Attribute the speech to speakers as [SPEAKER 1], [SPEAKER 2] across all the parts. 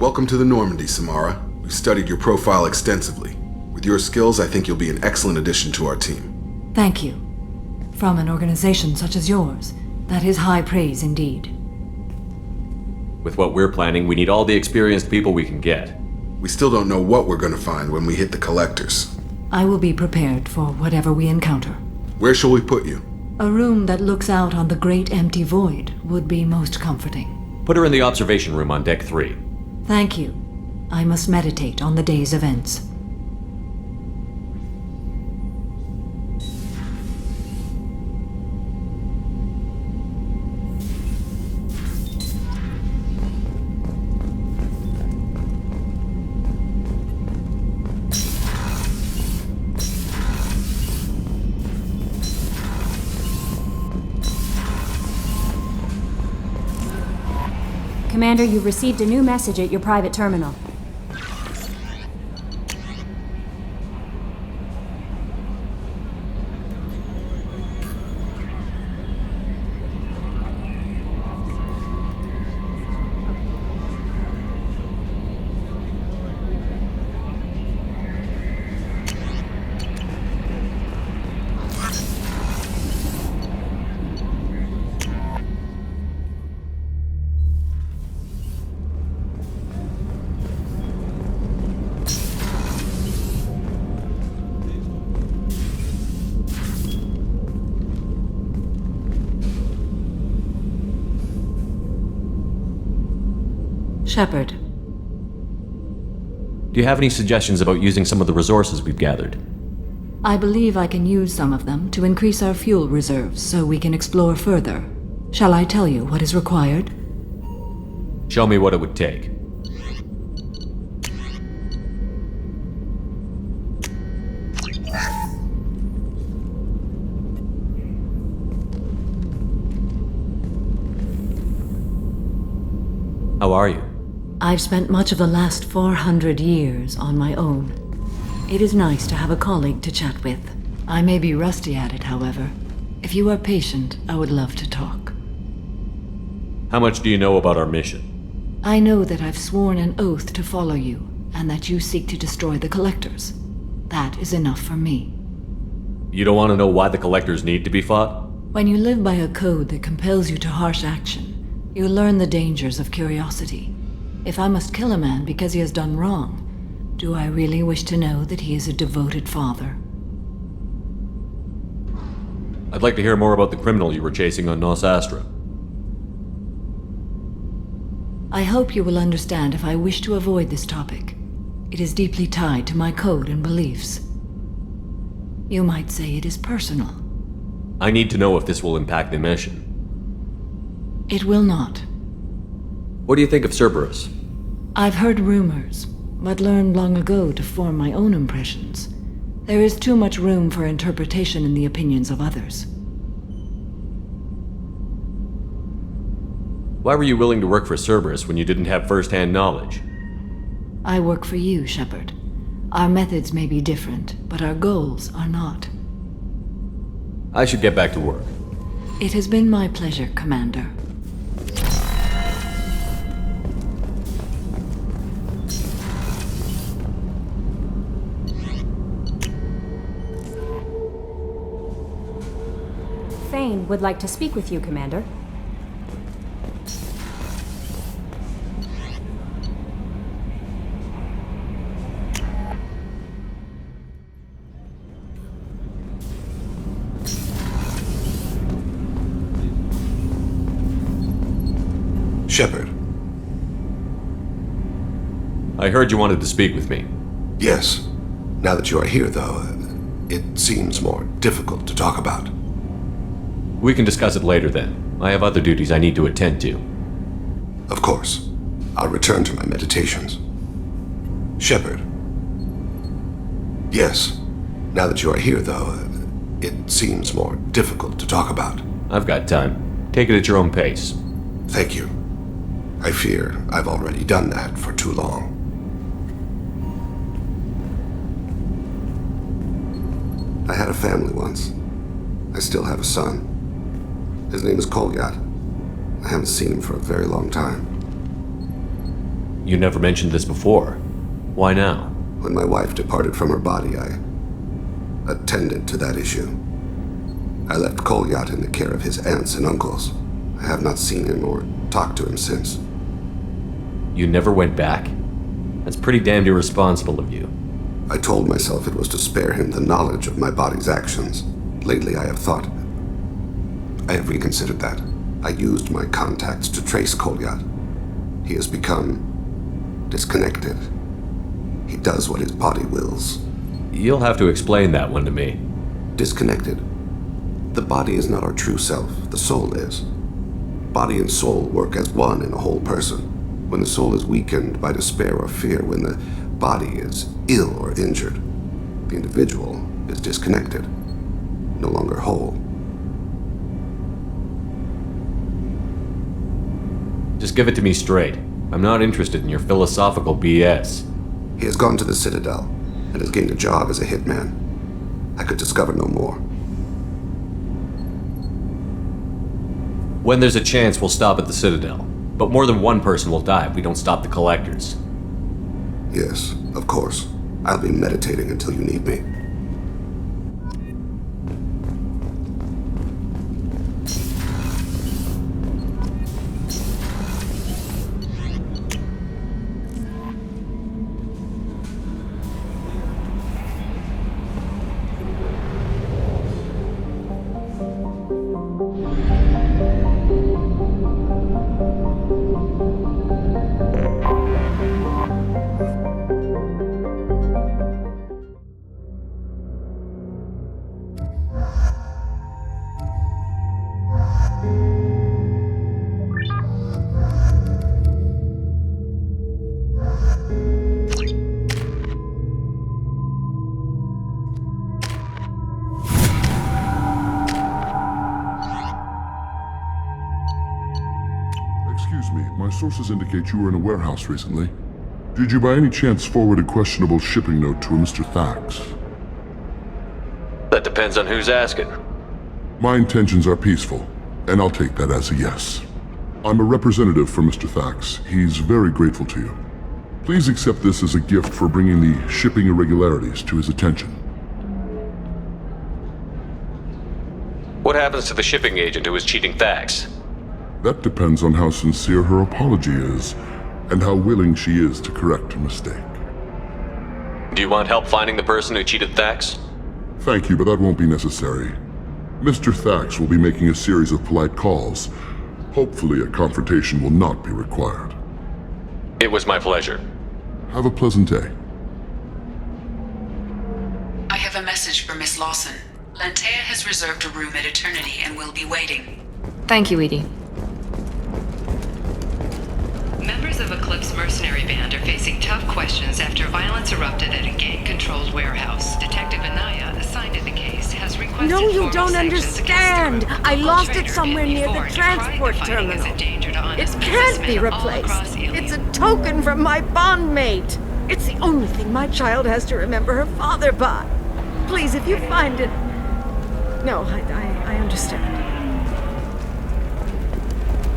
[SPEAKER 1] Welcome to the Normandy, Samara. We've studied your profile extensively. With your skills, I think you'll be an excellent addition to our team.
[SPEAKER 2] Thank you. From an organization such as yours, that is high praise indeed.
[SPEAKER 3] With what we're planning, we need all the experienced people we can get.
[SPEAKER 1] We still don't know what we're going to find when we hit the collectors.
[SPEAKER 2] I will be prepared for whatever we encounter.
[SPEAKER 1] Where shall we put you?
[SPEAKER 2] A room that looks out on the great empty void would be most comforting.
[SPEAKER 3] Put her in the observation room on deck 3.
[SPEAKER 2] Thank you. I must meditate on the day's events.
[SPEAKER 4] Commander, you've received a new message at your private terminal.
[SPEAKER 2] Shepard.
[SPEAKER 3] Do you have any suggestions about using some of the resources we've gathered?
[SPEAKER 2] I believe I can use some of them to increase our fuel reserves so we can explore further. Shall I tell you what is required?
[SPEAKER 3] Show me what it would take. How are you?
[SPEAKER 2] I've spent much of the last 400 years on my own. It is nice to have a colleague to chat with. I may be rusty at it, however. If you are patient, I would love to talk.
[SPEAKER 3] How much do you know about our mission?
[SPEAKER 2] I know that I've sworn an oath to follow you, and that you seek to destroy the Collectors. That is enough for me.
[SPEAKER 3] You don't want to know why the Collectors need to be fought?
[SPEAKER 2] When you live by a code that compels you to harsh action, you learn the dangers of curiosity. If I must kill a man because he has done wrong, do I really wish to know that he is a devoted father?
[SPEAKER 3] I'd like to hear more about the criminal you were chasing on Nos Astra.
[SPEAKER 2] I hope you will understand if I wish to avoid this topic. It is deeply tied to my code and beliefs. You might say it is personal.
[SPEAKER 3] I need to know if this will impact the mission.
[SPEAKER 2] It will not.
[SPEAKER 3] What do you think of Cerberus?
[SPEAKER 2] I've heard rumors, but learned long ago to form my own impressions. There is too much room for interpretation in the opinions of others.
[SPEAKER 3] Why were you willing to work for Cerberus when you didn't have first-hand knowledge?
[SPEAKER 2] I work for you, Shepard. Our methods may be different, but our goals are not.
[SPEAKER 3] I should get back to work.
[SPEAKER 2] It has been my pleasure, Commander.
[SPEAKER 4] Thane would like to speak with you, Commander.
[SPEAKER 5] Shepard.
[SPEAKER 3] I heard you wanted to speak with me.
[SPEAKER 5] Yes. Now that you are here, though, it seems more difficult to talk about.
[SPEAKER 3] We can discuss it later then. I have other duties I need to attend to.
[SPEAKER 5] Of course. I'll return to my meditations. Shepard. Yes. Now that you are here, though, it seems more difficult to talk about.
[SPEAKER 3] I've got time. Take it at your own pace.
[SPEAKER 5] Thank you. I fear I've already done that for too long. I had a family once. I still have a son. His name is Kolyat. I haven't seen him for a very long time.
[SPEAKER 3] You never mentioned this before. Why now?
[SPEAKER 5] When my wife departed from her body, I attended to that issue. I left Kolyat in the care of his aunts and uncles. I have not seen him or talked to him since.
[SPEAKER 3] You never went back? That's pretty damned irresponsible of you.
[SPEAKER 5] I told myself it was to spare him the knowledge of my body's actions. Lately, I have reconsidered that. I used my contacts to trace Kolyat. He has become disconnected. He does what his body wills.
[SPEAKER 3] You'll have to explain that one to me.
[SPEAKER 5] Disconnected. The body is not our true self, the soul is. Body and soul work as one in a whole person. When the soul is weakened by despair or fear, when the body is ill or injured, the individual is disconnected, no longer whole.
[SPEAKER 3] Just give it to me straight. I'm not interested in your philosophical BS.
[SPEAKER 5] He has gone to the Citadel and has gained a job as a hitman. I could discover no more.
[SPEAKER 3] When there's a chance, we'll stop at the Citadel. But more than one person will die if we don't stop the collectors.
[SPEAKER 5] Yes, of course. I'll be meditating until you need me.
[SPEAKER 6] Excuse me, my sources indicate you were in a warehouse recently. Did you by any chance forward a questionable shipping note to a Mr. Thax?
[SPEAKER 3] That depends on who's asking.
[SPEAKER 6] My intentions are peaceful, and I'll take that as a yes. I'm a representative for Mr. Thax. He's very grateful to you. Please accept this as a gift for bringing the shipping irregularities to his attention.
[SPEAKER 3] What happens to the shipping agent who was cheating Thax?
[SPEAKER 6] That depends on how sincere her apology is, and how willing she is to correct her mistake.
[SPEAKER 3] Do you want help finding the person who cheated Thax?
[SPEAKER 6] Thank you, but that won't be necessary. Mr. Thax will be making a series of polite calls. Hopefully a confrontation will not be required.
[SPEAKER 3] It was my pleasure.
[SPEAKER 6] Have a pleasant day.
[SPEAKER 7] I have a message for Miss Lawson. Lantea has reserved a room at Eternity and will be waiting.
[SPEAKER 8] Thank you, Edie.
[SPEAKER 7] Members of Eclipse mercenary band are facing tough questions after violence erupted at a gang-controlled warehouse. Detective Anaya, assigned to the case, has requested
[SPEAKER 9] No, you
[SPEAKER 7] formal
[SPEAKER 9] don't
[SPEAKER 7] sanctions
[SPEAKER 9] understand.
[SPEAKER 7] against the group.
[SPEAKER 9] I
[SPEAKER 7] Local
[SPEAKER 9] lost it
[SPEAKER 7] trader
[SPEAKER 9] somewhere
[SPEAKER 7] Andy
[SPEAKER 9] near the
[SPEAKER 7] Bourne
[SPEAKER 9] transport
[SPEAKER 7] decried the finding as
[SPEAKER 9] terminal.
[SPEAKER 7] a danger to
[SPEAKER 9] It
[SPEAKER 7] honest
[SPEAKER 9] can't be
[SPEAKER 7] businessmen all
[SPEAKER 9] replaced.
[SPEAKER 7] across Illium.
[SPEAKER 9] It's a token from my bondmate. It's the only thing my child has to remember her father by. Please, if you find it... No, I understand.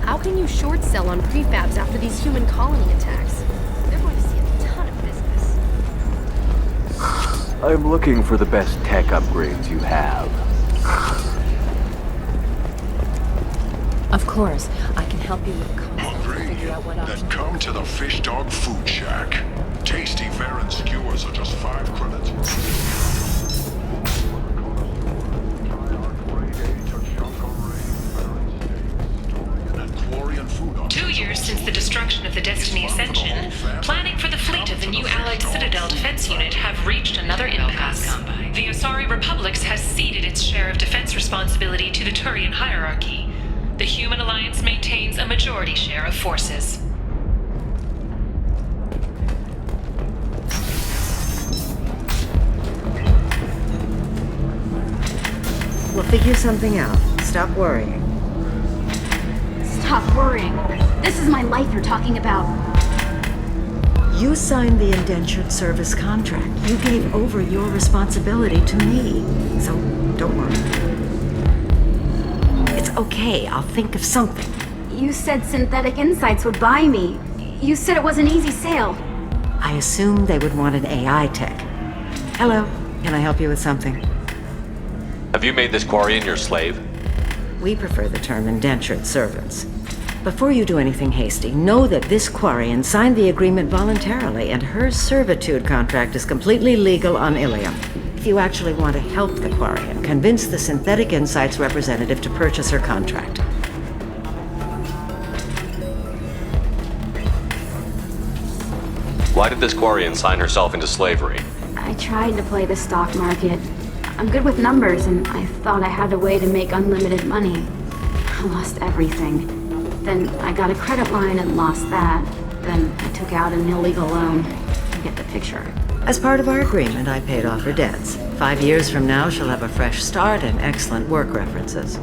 [SPEAKER 8] How can you short sell on prefabs after these human colony attacks? They're going to see a ton of business.
[SPEAKER 10] I'm looking for the best tech upgrades you have.
[SPEAKER 4] Of course, I can help you with costs to
[SPEAKER 11] Hungry?
[SPEAKER 4] figure out what
[SPEAKER 11] Then
[SPEAKER 4] options.
[SPEAKER 11] come to the Fish Dog Food Shack. Tasty Varen skewers are just 5 credits. And food on
[SPEAKER 7] 2 years since the destruction of the Destiny Ascension, planning for the fleet of the new Allied Citadel Defense Unit have reached another impasse. The Asari Republics has ceded its share of defense responsibility to the Turian hierarchy. The Human Alliance maintains a majority share of forces.
[SPEAKER 9] We'll figure something out. Stop worrying.
[SPEAKER 12] Stop worrying. This is my life you're talking about.
[SPEAKER 9] You signed the indentured service contract. You gave over your responsibility to me. So, don't worry. It's okay. I'll think of something.
[SPEAKER 12] You said Synthetic Insights would buy me. You said it was an easy sale.
[SPEAKER 9] I assumed they would want an AI tech. Hello, can I help you with something?
[SPEAKER 3] Have you made this Quarian your slave?
[SPEAKER 9] We prefer the term indentured servants. Before you do anything hasty, know that this Quarian signed the agreement voluntarily, and her servitude contract is completely legal on Illium. If you actually want to help the Quarian, convince the Synthetic Insights representative to purchase her contract.
[SPEAKER 3] Why did this Quarian sign herself into slavery?
[SPEAKER 12] I tried to play the stock market. I'm good with numbers, and I thought I had a way to make unlimited money. I lost everything. Then I got a credit line and lost that. Then I took out an illegal loan. You get the picture.
[SPEAKER 9] As part of our agreement, I paid off her debts. 5 years from now, she'll have a fresh start and excellent work references.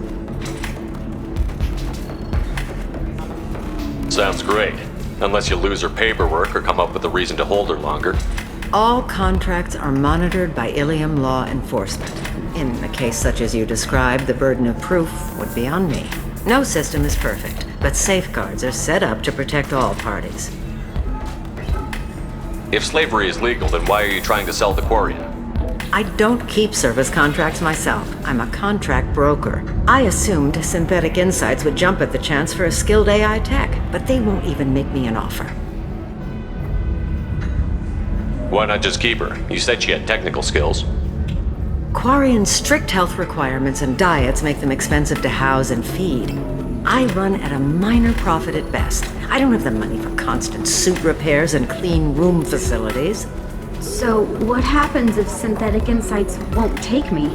[SPEAKER 3] Sounds great. Unless you lose her paperwork or come up with a reason to hold her longer.
[SPEAKER 9] All contracts are monitored by Illium law enforcement. In a case such as you described, the burden of proof would be on me. No system is perfect, but safeguards are set up to protect all parties.
[SPEAKER 3] If slavery is legal, then why are you trying to sell the Quarian?
[SPEAKER 9] I don't keep service contracts myself. I'm a contract broker. I assumed Synthetic Insights would jump at the chance for a skilled AI tech, but they won't even make me an offer.
[SPEAKER 3] Why not just keep her? You said she had technical skills.
[SPEAKER 9] Quarian's strict health requirements and diets make them expensive to house and feed. I run at a minor profit at best. I don't have the money for constant suit repairs and clean room facilities.
[SPEAKER 12] So, what happens if Synthetic Insights won't take me?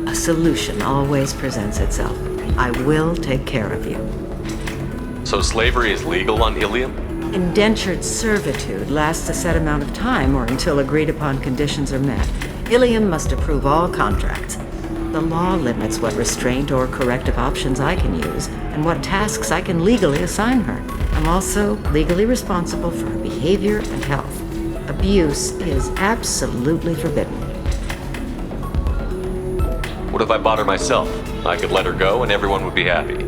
[SPEAKER 9] A solution always presents itself. I will take care of you.
[SPEAKER 3] So slavery is legal on Illium?
[SPEAKER 9] Indentured servitude lasts a set amount of time or until agreed upon conditions are met. Illium must approve all contracts. The law limits what restraint or corrective options I can use and what tasks I can legally assign her. I'm also legally responsible for her behavior and health. Abuse is absolutely forbidden.
[SPEAKER 3] What if I bought her myself? I could let her go and everyone would be happy.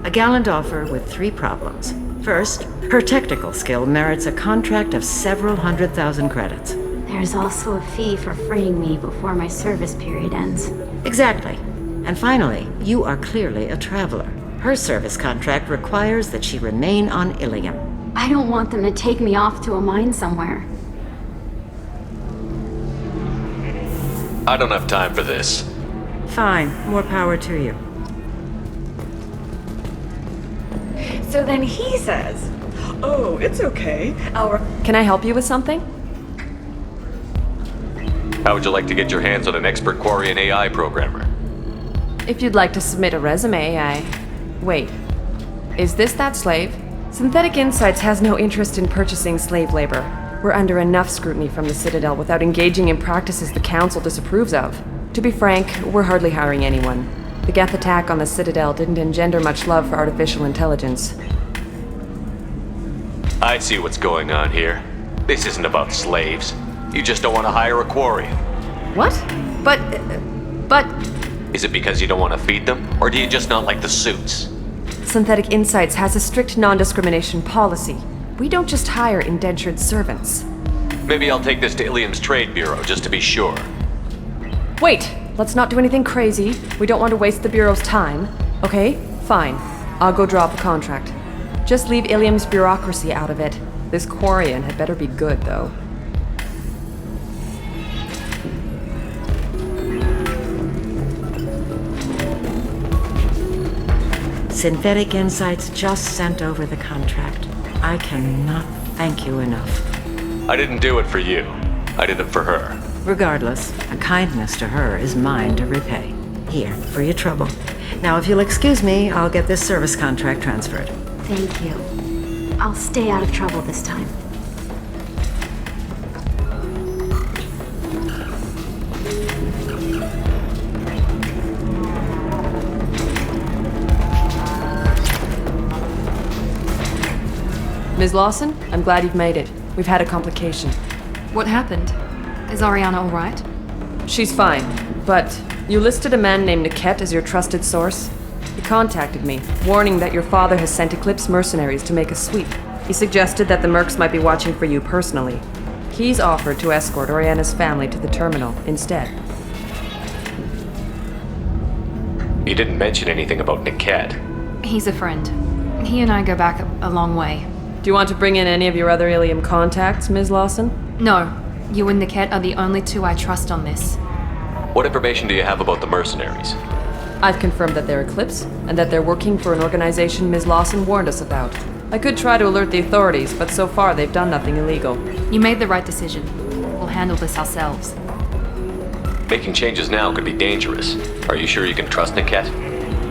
[SPEAKER 9] A gallant offer with 3 problems. First, her technical skill merits a contract of several 100,000 credits.
[SPEAKER 12] There's also a fee for freeing me before my service period ends.
[SPEAKER 9] Exactly. And finally, you are clearly a traveler. Her service contract requires that she remain on Illium.
[SPEAKER 12] I don't want them to take me off to a mine somewhere.
[SPEAKER 3] I don't have time for this.
[SPEAKER 9] Fine. More power to you.
[SPEAKER 13] So then he says, "Oh, it's okay. Can I help you with something?"
[SPEAKER 3] How would you like to get your hands on an expert Quarian AI programmer?
[SPEAKER 13] If you'd like to submit a resume, Wait. Is this that slave? Synthetic Insights has no interest in purchasing slave labor. We're under enough scrutiny from the Citadel without engaging in practices the Council disapproves of. To be frank, we're hardly hiring anyone. The Geth attack on the Citadel didn't engender much love for artificial intelligence.
[SPEAKER 3] I see what's going on here. This isn't about slaves. You just don't want to hire a Quarian.
[SPEAKER 13] What? But...
[SPEAKER 3] Is it because you don't want to feed them? Or do you just not like the suits?
[SPEAKER 13] Synthetic Insights has a strict non-discrimination policy. We don't just hire indentured servants.
[SPEAKER 3] Maybe I'll take this to Illium's Trade Bureau just to be sure.
[SPEAKER 13] Wait! Let's not do anything crazy. We don't want to waste the Bureau's time. Okay? Fine. I'll go draw up a contract. Just leave Illium's bureaucracy out of it. This Quarian had better be good, though.
[SPEAKER 9] Synthetic Insights just sent over the contract. I cannot thank you enough.
[SPEAKER 3] I didn't do it for you. I did it for her.
[SPEAKER 9] Regardless, a kindness to her is mine to repay. Here, for your trouble. Now, if you'll excuse me, I'll get this service contract transferred.
[SPEAKER 12] Thank you. I'll stay out of trouble this time.
[SPEAKER 13] Ms. Lawson, I'm glad you've made it. We've had a complication.
[SPEAKER 14] What happened? Is Ariana all right?
[SPEAKER 13] She's fine, but you listed a man named Niket as your trusted source. He contacted me, warning that your father has sent Eclipse mercenaries to make a sweep. He suggested that the mercs might be watching for you personally. He's offered to escort Oriana's family to the terminal instead.
[SPEAKER 3] He didn't mention anything about Niket.
[SPEAKER 14] He's a friend. He and I go back a long way.
[SPEAKER 13] Do you want to bring in any of your other Illium contacts, Ms. Lawson?
[SPEAKER 14] No. You and Niket are the only two I trust on this.
[SPEAKER 3] What information do you have about the mercenaries?
[SPEAKER 13] I've confirmed that they're Eclipse, and that they're working for an organization Ms. Lawson warned us about. I could try to alert the authorities, but so far they've done nothing illegal.
[SPEAKER 14] You made the right decision. We'll handle this ourselves.
[SPEAKER 3] Making changes now could be dangerous. Are you sure you can trust Niket?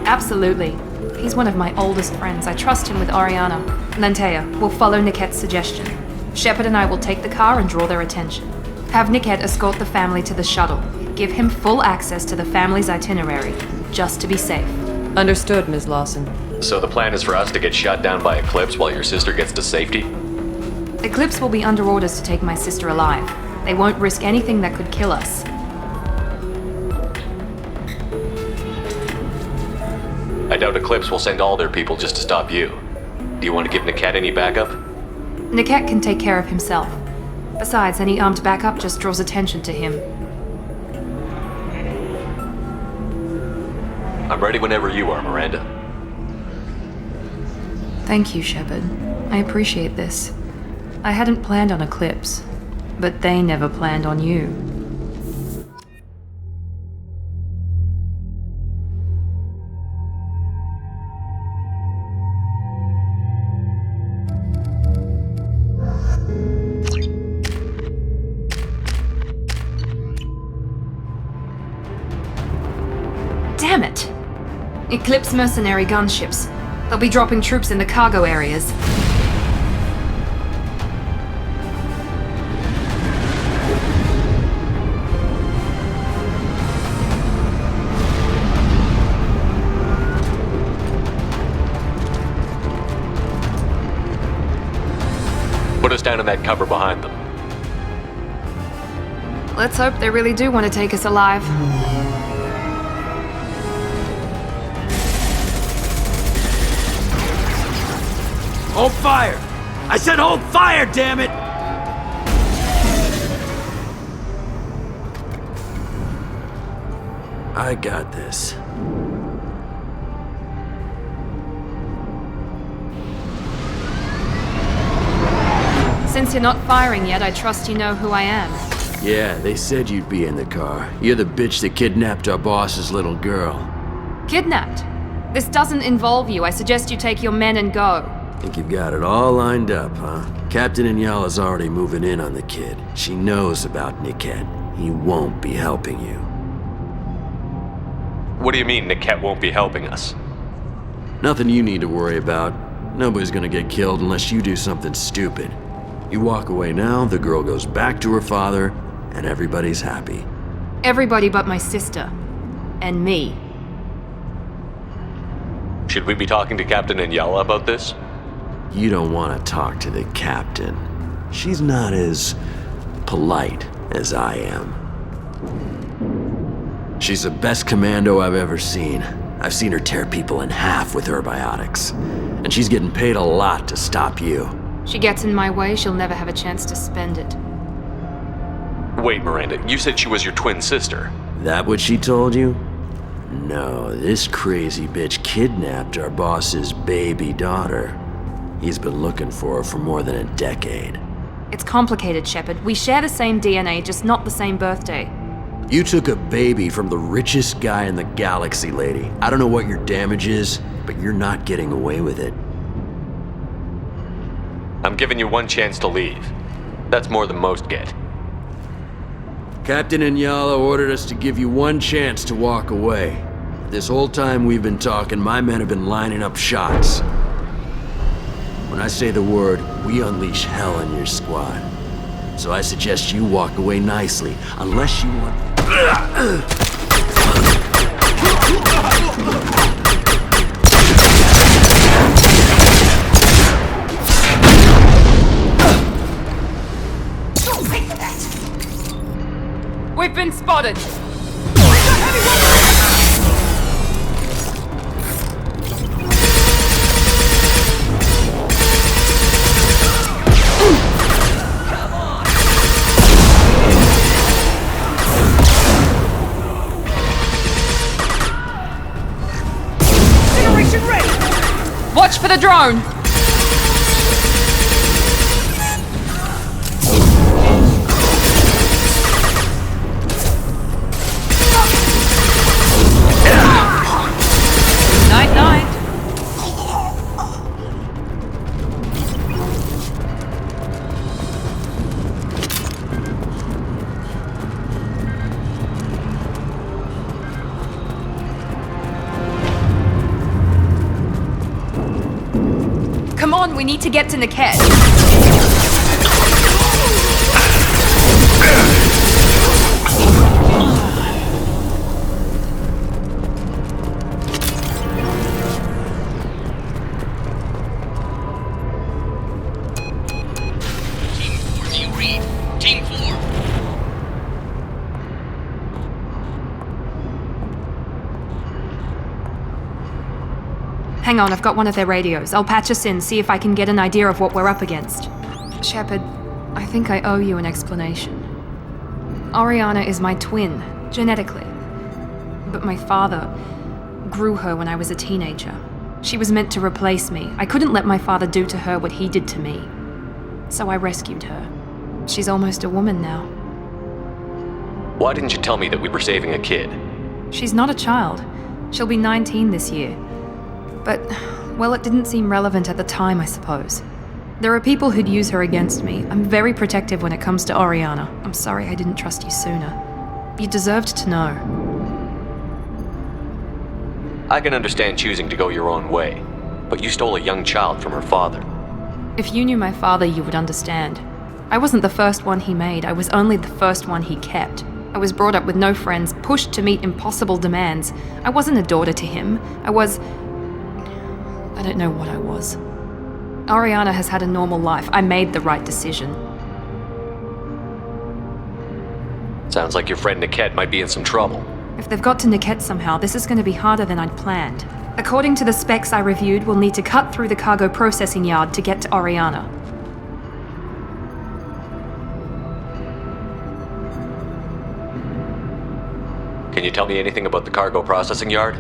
[SPEAKER 14] Absolutely. He's one of my oldest friends. I trust him with Oriana. Lantea, we'll follow Niket's suggestion. Shepard and I will take the car and draw their attention. Have Niket escort the family to the shuttle. Give him full access to the family's itinerary, just to be safe.
[SPEAKER 13] Understood, Ms. Lawson.
[SPEAKER 3] So the plan is for us to get shot down by Eclipse while your sister gets to safety?
[SPEAKER 14] Eclipse will be under orders to take my sister alive. They won't risk anything that could kill us.
[SPEAKER 3] I doubt Eclipse will send all their people just to stop you. Do you want to give Niket any backup?
[SPEAKER 14] Niket can take care of himself. Besides, any armed backup just draws attention to him.
[SPEAKER 3] I'm ready whenever you are, Miranda.
[SPEAKER 14] Thank you, Shepard. I appreciate this. I hadn't planned on Eclipse, but they never planned on you. Damn it! Eclipse mercenary gunships. They'll be dropping troops in the cargo areas.
[SPEAKER 3] Put us down in that cover behind them.
[SPEAKER 14] Let's hope they really do want to take us alive.
[SPEAKER 15] Hold fire! I said hold fire, damn it! I got this.
[SPEAKER 14] Since you're not firing yet, I trust you know who I am.
[SPEAKER 15] Yeah, they said you'd be in the car. You're the bitch that kidnapped our boss's little girl.
[SPEAKER 14] Kidnapped? This doesn't involve you. I suggest you take your men and go.
[SPEAKER 15] Think you've got it all lined up, huh? Captain Inyala's already moving in on the kid. She knows about Niket. He won't be helping you.
[SPEAKER 3] What do you mean Niket won't be helping us?
[SPEAKER 15] Nothing you need to worry about. Nobody's gonna get killed unless you do something stupid. You walk away now, the girl goes back to her father, and everybody's happy.
[SPEAKER 14] Everybody but my sister. And me.
[SPEAKER 3] Should we be talking to Captain Inyala about this?
[SPEAKER 15] You don't want to talk to the captain. She's not as polite as I am. She's the best commando I've ever seen. I've seen her tear people in half with her biotics. And she's getting paid a lot to stop you.
[SPEAKER 14] She gets in my way, she'll never have a chance to spend it.
[SPEAKER 3] Wait, Miranda, you said she was your twin sister.
[SPEAKER 15] That what she told you? No, this crazy bitch kidnapped our boss's baby daughter. He's been looking for her for more than a decade.
[SPEAKER 14] It's complicated, Shepard. We share the same DNA, just not the same birthday.
[SPEAKER 15] You took a baby from the richest guy in the galaxy, lady. I don't know what your damage is, but you're not getting away with it.
[SPEAKER 3] I'm giving you one chance to leave. That's more than most get.
[SPEAKER 15] Captain Inyala ordered us to give you one chance to walk away. This whole time we've been talking, my men have been lining up shots. When I say the word, we unleash hell in your squad. So I suggest you walk away nicely, unless you want...
[SPEAKER 14] Don't take that! We've been spotted! drone! Night-night. Come on, we need to get to Niket. Hang on, I've got one of their radios. I'll patch us in, see if I can get an idea of what we're up against. Shepard, I think I owe you an explanation. Oriana is my twin, genetically. But my father grew her when I was a teenager. She was meant to replace me. I couldn't let my father do to her what he did to me. So I rescued her. She's almost a woman now.
[SPEAKER 3] Why didn't you tell me that we were saving a kid?
[SPEAKER 14] She's not a child. She'll be 19 this year. But, well, it didn't seem relevant at the time, I suppose. There are people who'd use her against me. I'm very protective when it comes to Oriana. I'm sorry I didn't trust you sooner. You deserved to know.
[SPEAKER 3] I can understand choosing to go your own way, but you stole a young child from her father.
[SPEAKER 14] If you knew my father, you would understand. I wasn't the first one he made, I was only the first one he kept. I was brought up with no friends, pushed to meet impossible demands. I wasn't a daughter to him. I don't know what I was. Oriana has had a normal life. I made the right decision.
[SPEAKER 3] Sounds like your friend Niket might be in some trouble.
[SPEAKER 14] If they've got to Niket somehow, this is going to be harder than I'd planned. According to the specs I reviewed, we'll need to cut through the cargo processing yard to get to Oriana.
[SPEAKER 3] Can you tell me anything about the cargo processing yard?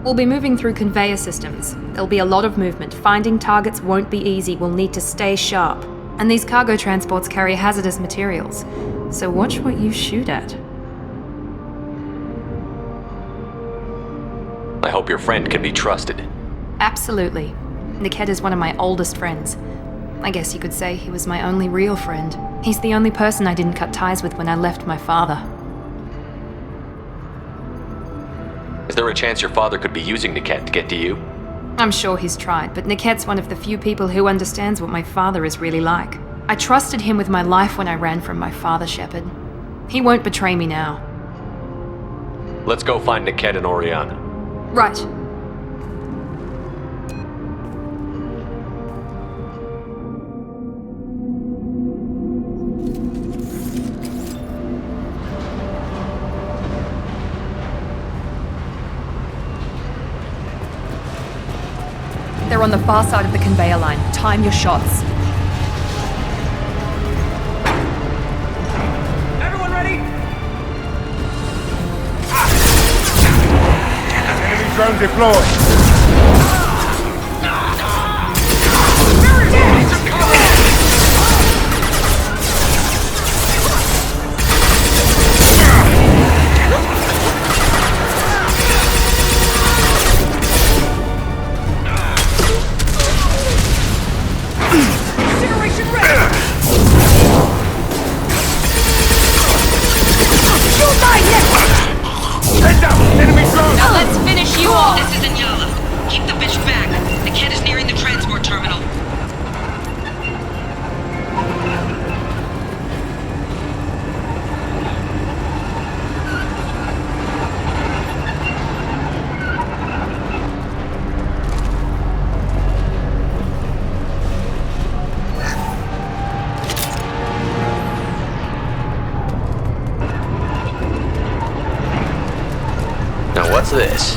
[SPEAKER 14] We'll be moving through conveyor systems. There'll be a lot of movement. Finding targets won't be easy. We'll need to stay sharp. And these cargo transports carry hazardous materials. So watch what you shoot at.
[SPEAKER 3] I hope your friend can be trusted.
[SPEAKER 14] Absolutely. Niket is one of my oldest friends. I guess you could say he was my only real friend. He's the only person I didn't cut ties with when I left my father.
[SPEAKER 3] Is there a chance your father could be using Niket to get to you?
[SPEAKER 14] I'm sure he's tried, but Niket's one of the few people who understands what my father is really like. I trusted him with my life when I ran from my father, Shepard. He won't betray me now.
[SPEAKER 3] Let's go find Niket and Oriana.
[SPEAKER 14] Right. They're on the far side of the conveyor line. Time your shots.
[SPEAKER 16] Everyone ready? Enemy drone deployed.
[SPEAKER 7] Now let's finish you off! This is Inyala. Keep the bitch back. The kid is nearing the transport terminal.
[SPEAKER 3] Now what's this?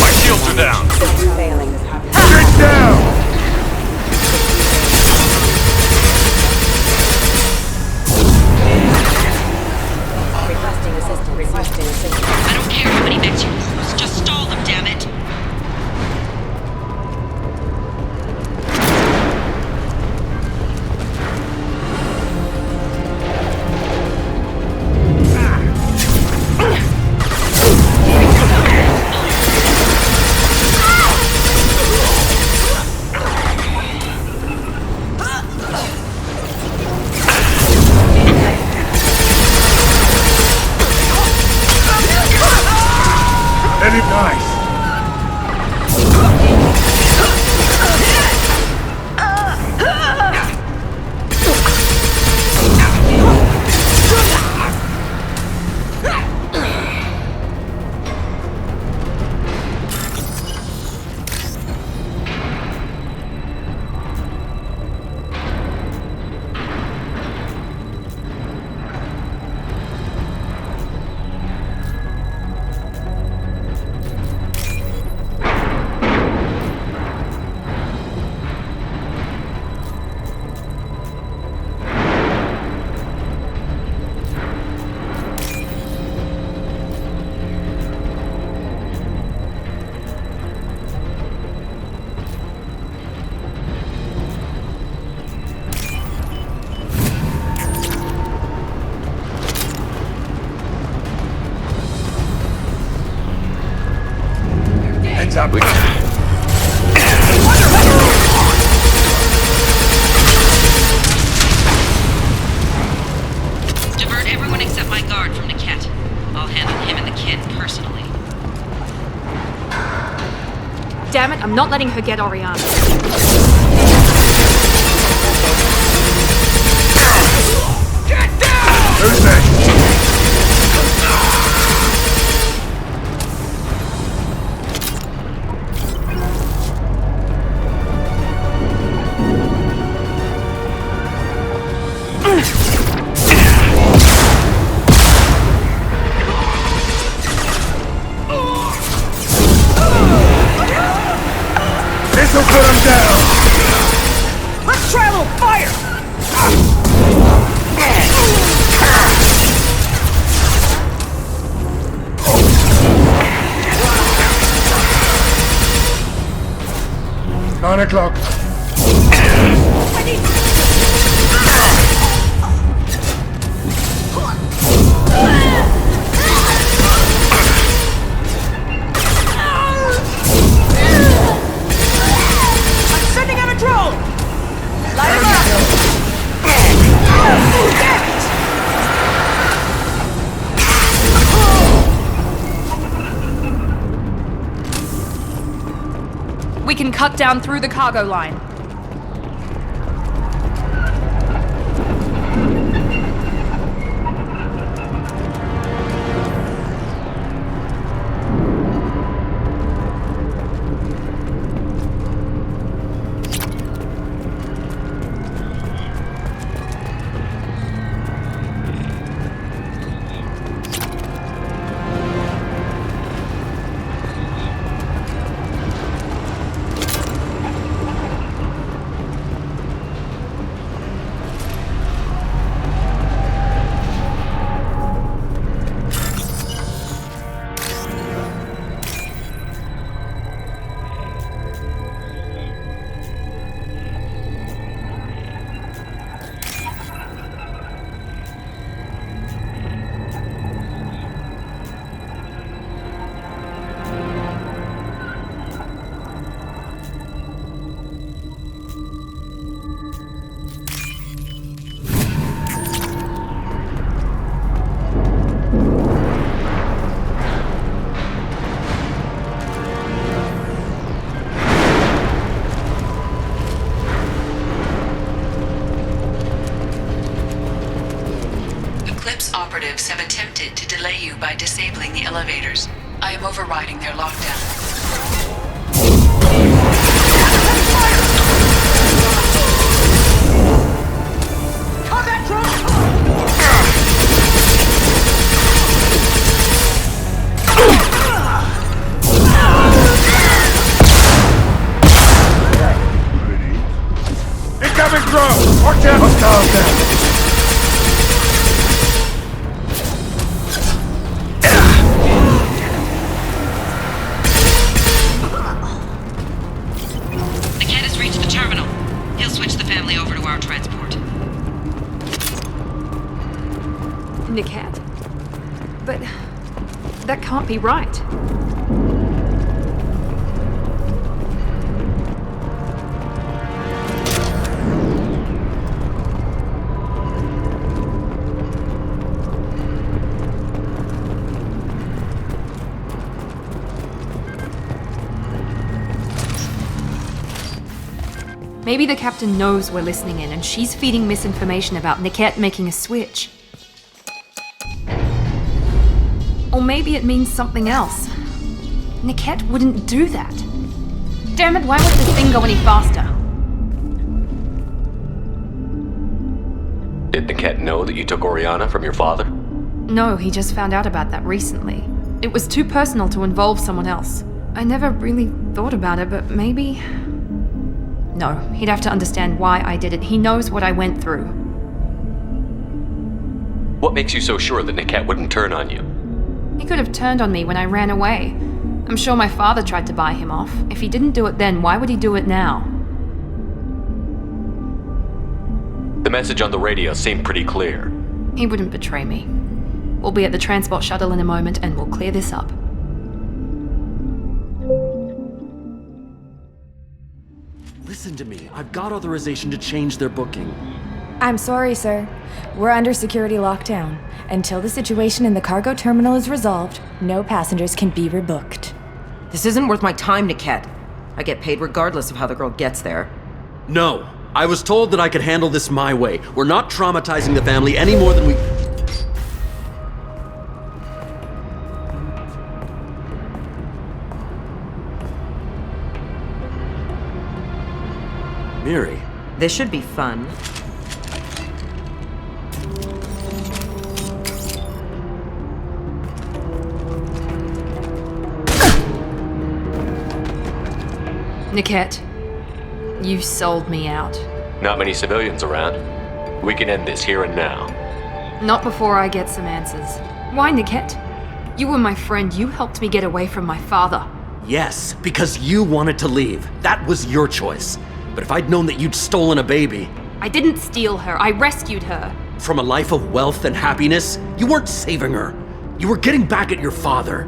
[SPEAKER 11] My shields are down! Get down!
[SPEAKER 16] Heads up.
[SPEAKER 17] Divert everyone except my guard from Niket. I'll handle him and the kid personally.
[SPEAKER 14] Damn it, I'm not letting her get Oriana.
[SPEAKER 16] Get down! Who's next? This'll put him down!
[SPEAKER 18] Let's try a little fire!
[SPEAKER 16] Nine o'clock.
[SPEAKER 18] Sending out a drone! Light him up!
[SPEAKER 14] We can cut down through the cargo line.
[SPEAKER 17] Operatives have attempted to delay you by disabling the elevators. I am overriding their lockdown.
[SPEAKER 18] Combat drone!
[SPEAKER 16] Incoming drone! Watch out! Hostiles down!
[SPEAKER 14] Niket. But that can't be right. Maybe the captain knows we're listening in and she's feeding misinformation about Niket making a switch. Or maybe it means something else. Niket wouldn't do that. Damn it, why won't this thing go any faster?
[SPEAKER 3] Did Niket know that you took Oriana from your father?
[SPEAKER 14] No, he just found out about that recently. It was too personal to involve someone else. I never really thought about it, but maybe... No, he'd have to understand why I did it. He knows what I went through.
[SPEAKER 3] What makes you so sure that Niket wouldn't turn on you?
[SPEAKER 14] He could have turned on me when I ran away. I'm sure my father tried to buy him off. If he didn't do it then, why would he do it now?
[SPEAKER 3] The message on the radio seemed pretty clear.
[SPEAKER 14] He wouldn't betray me. We'll be at the transport shuttle in a moment and we'll clear this up.
[SPEAKER 15] Listen to me. I've got authorization to change their booking.
[SPEAKER 19] I'm sorry, sir. We're under security lockdown. Until the situation in the cargo terminal is resolved, no passengers can be rebooked.
[SPEAKER 20] This isn't worth my time, Niket. I get paid regardless of how the girl gets there.
[SPEAKER 15] No. I was told that I could handle this my way. We're not traumatizing the family any more than we... Miri.
[SPEAKER 20] This should be fun.
[SPEAKER 14] Niket, you sold me out.
[SPEAKER 3] Not many civilians around. We can end this here and now.
[SPEAKER 14] Not before I get some answers. Why, Niket? You were my friend. You helped me get away from my father.
[SPEAKER 15] Yes, because you wanted to leave. That was your choice. But if I'd known that you'd stolen a baby...
[SPEAKER 14] I didn't steal her. I rescued her.
[SPEAKER 15] From a life of wealth and happiness, you weren't saving her. You were getting back at your father.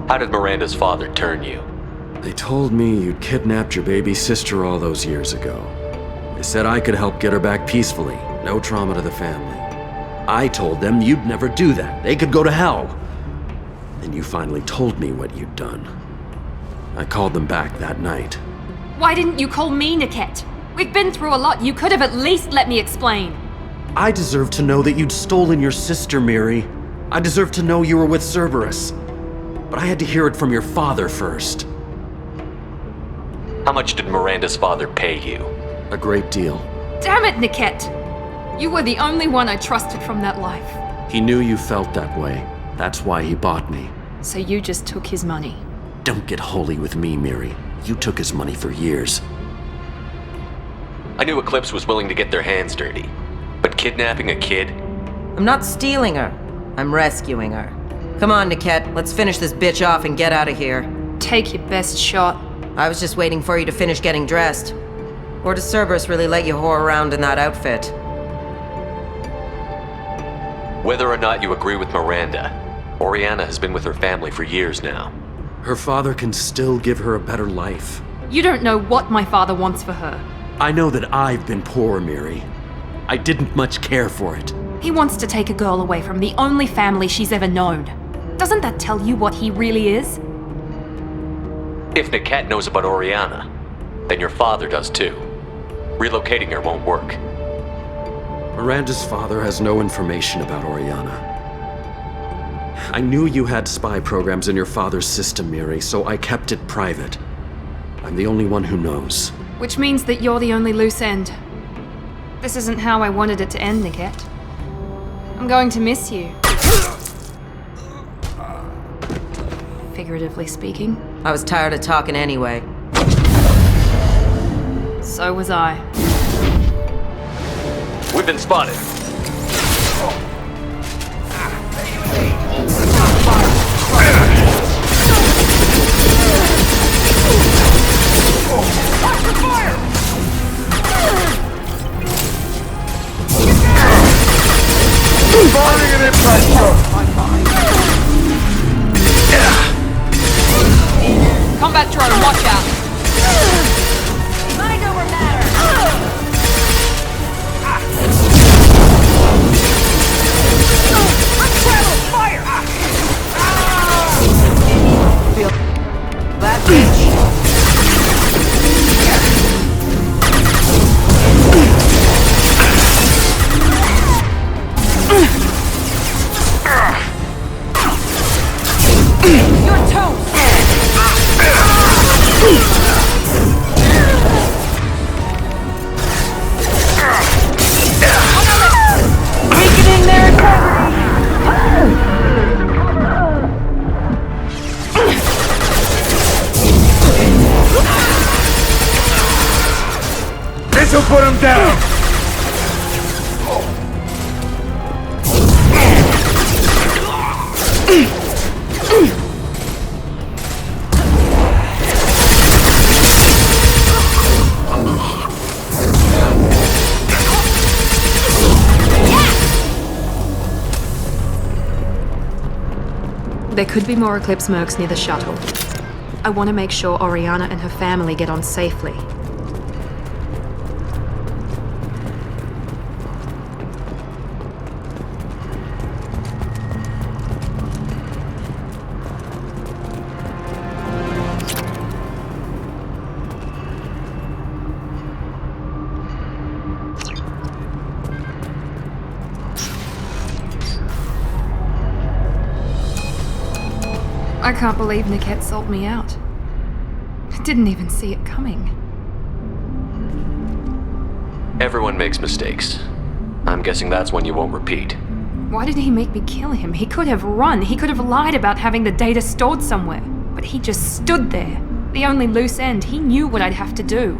[SPEAKER 3] How did Miranda's father turn you?
[SPEAKER 15] They told me you'd kidnapped your baby sister all those years ago. They said I could help get her back peacefully. No trauma to the family. I told them you'd never do that. They could go to hell. Then you finally told me what you'd done. I called them back that night.
[SPEAKER 14] Why didn't you call me, Niket? We've been through a lot. You could have at least let me explain.
[SPEAKER 15] I deserve to know that you'd stolen your sister, Miri. I deserve to know you were with Cerberus. But I had to hear it from your father first.
[SPEAKER 3] How much did Miranda's father pay you?
[SPEAKER 15] A great deal.
[SPEAKER 14] Damn it, Niket! You were the only one I trusted from that life.
[SPEAKER 15] He knew you felt that way. That's why he bought me.
[SPEAKER 14] So you just took his money?
[SPEAKER 15] Don't get holy with me, Miri. You took his money for years.
[SPEAKER 3] I knew Eclipse was willing to get their hands dirty. But kidnapping a kid?
[SPEAKER 20] I'm not stealing her. I'm rescuing her. Come on, Niket. Let's finish this bitch off and get out of here.
[SPEAKER 14] Take your best shot.
[SPEAKER 20] I was just waiting for you to finish getting dressed. Or does Cerberus really let you whore around in that outfit?
[SPEAKER 3] Whether or not you agree with Miranda, Oriana has been with her family for years now.
[SPEAKER 15] Her father can still give her a better life.
[SPEAKER 14] You don't know what my father wants for her.
[SPEAKER 15] I know that I've been poor, Miri. I didn't much care for it.
[SPEAKER 14] He wants to take a girl away from the only family she's ever known. Doesn't that tell you what he really is?
[SPEAKER 3] If Niket knows about Oriana, then your father does too. Relocating her won't work.
[SPEAKER 15] Miranda's father has no information about Oriana. I knew you had spy programs in your father's system, Miri, so I kept it private. I'm the only one who knows.
[SPEAKER 14] Which means that you're the only loose end. This isn't how I wanted it to end, Niket. I'm going to miss you. Figuratively speaking.
[SPEAKER 20] I was tired of talking anyway.
[SPEAKER 14] So was I.
[SPEAKER 3] We've been spotted.
[SPEAKER 16] Watch the fire! Spawning an impact drone!
[SPEAKER 14] Combat drone, watch out!
[SPEAKER 18] Mind over matter! Untraveled fire!
[SPEAKER 20] Feel that bitch?
[SPEAKER 18] Your toast!
[SPEAKER 20] Weakening their integrity!
[SPEAKER 16] This'll put him down!
[SPEAKER 14] There could be more Eclipse mercs near the shuttle. I want to make sure Oriana and her family get on safely. I can't believe Niket sold me out. I didn't even see it coming.
[SPEAKER 3] Everyone makes mistakes. I'm guessing that's one you won't repeat.
[SPEAKER 14] Why did he make me kill him? He could have run. He could have lied about having the data stored somewhere. But he just stood there. The only loose end. He knew what I'd have to do.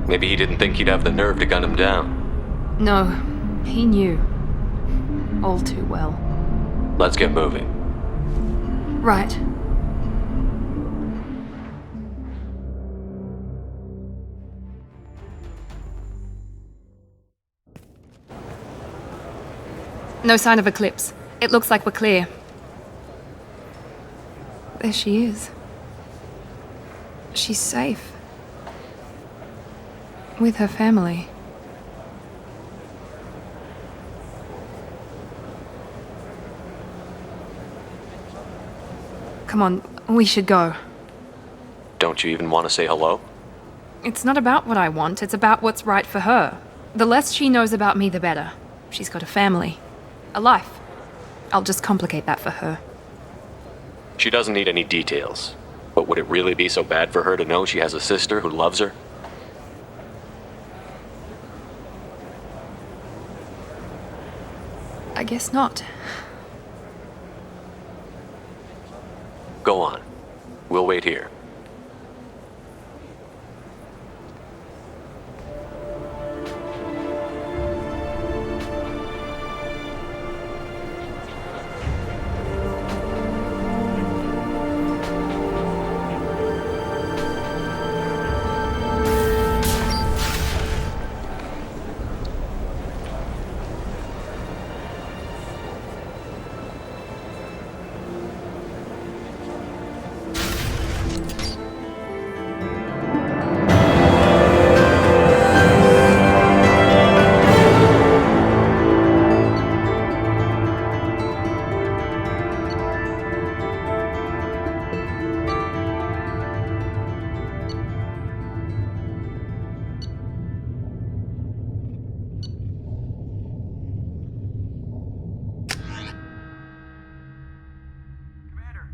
[SPEAKER 3] Maybe he didn't think you'd have the nerve to gun him down.
[SPEAKER 14] No, he knew. All too well.
[SPEAKER 3] Let's get moving.
[SPEAKER 14] Right. No sign of Eclipse. It looks like we're clear. There she is. She's safe. With her family. Come on, we should go.
[SPEAKER 3] Don't you even want to say hello?
[SPEAKER 14] It's not about what I want, it's about what's right for her. The less she knows about me, the better. She's got a family. A life. I'll just complicate that for her.
[SPEAKER 3] She doesn't need any details. But would it really be so bad for her to know she has a sister who loves her?
[SPEAKER 14] I guess not.
[SPEAKER 3] Go on. We'll wait here.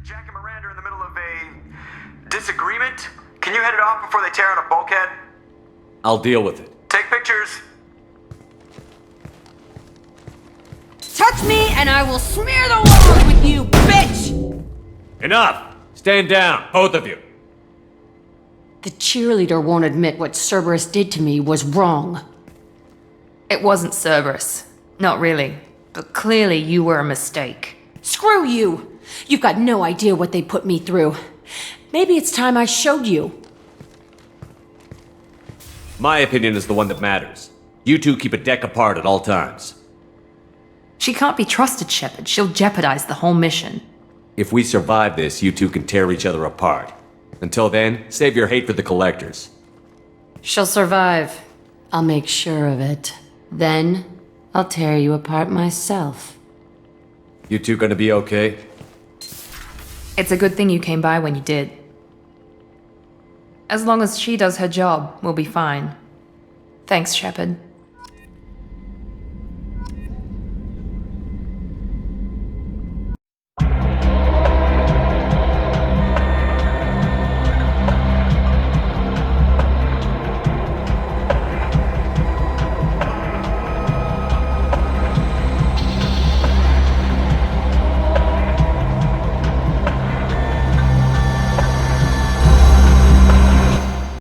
[SPEAKER 21] Jack and Miranda are in the middle of a disagreement. Can you head it off before they tear out a bulkhead?
[SPEAKER 3] I'll deal with it.
[SPEAKER 21] Take pictures.
[SPEAKER 18] Touch me and I will smear the walls with you, bitch!
[SPEAKER 3] Enough! Stand down, both of you.
[SPEAKER 22] The cheerleader won't admit what Cerberus did to me was wrong.
[SPEAKER 14] It wasn't Cerberus. Not really. But clearly you were a mistake.
[SPEAKER 22] Screw you! You've got no idea what they put me through. Maybe it's time I showed you.
[SPEAKER 3] My opinion is the one that matters. You two keep a deck apart at all times.
[SPEAKER 14] She can't be trusted, Shepard. She'll jeopardize the whole mission.
[SPEAKER 3] If we survive this, you two can tear each other apart. Until then, save your hate for the collectors.
[SPEAKER 22] She'll survive. I'll make sure of it. Then, I'll tear you apart myself.
[SPEAKER 3] You two gonna be okay?
[SPEAKER 14] It's a good thing you came by when you did. As long as she does her job, we'll be fine. Thanks, Shepard.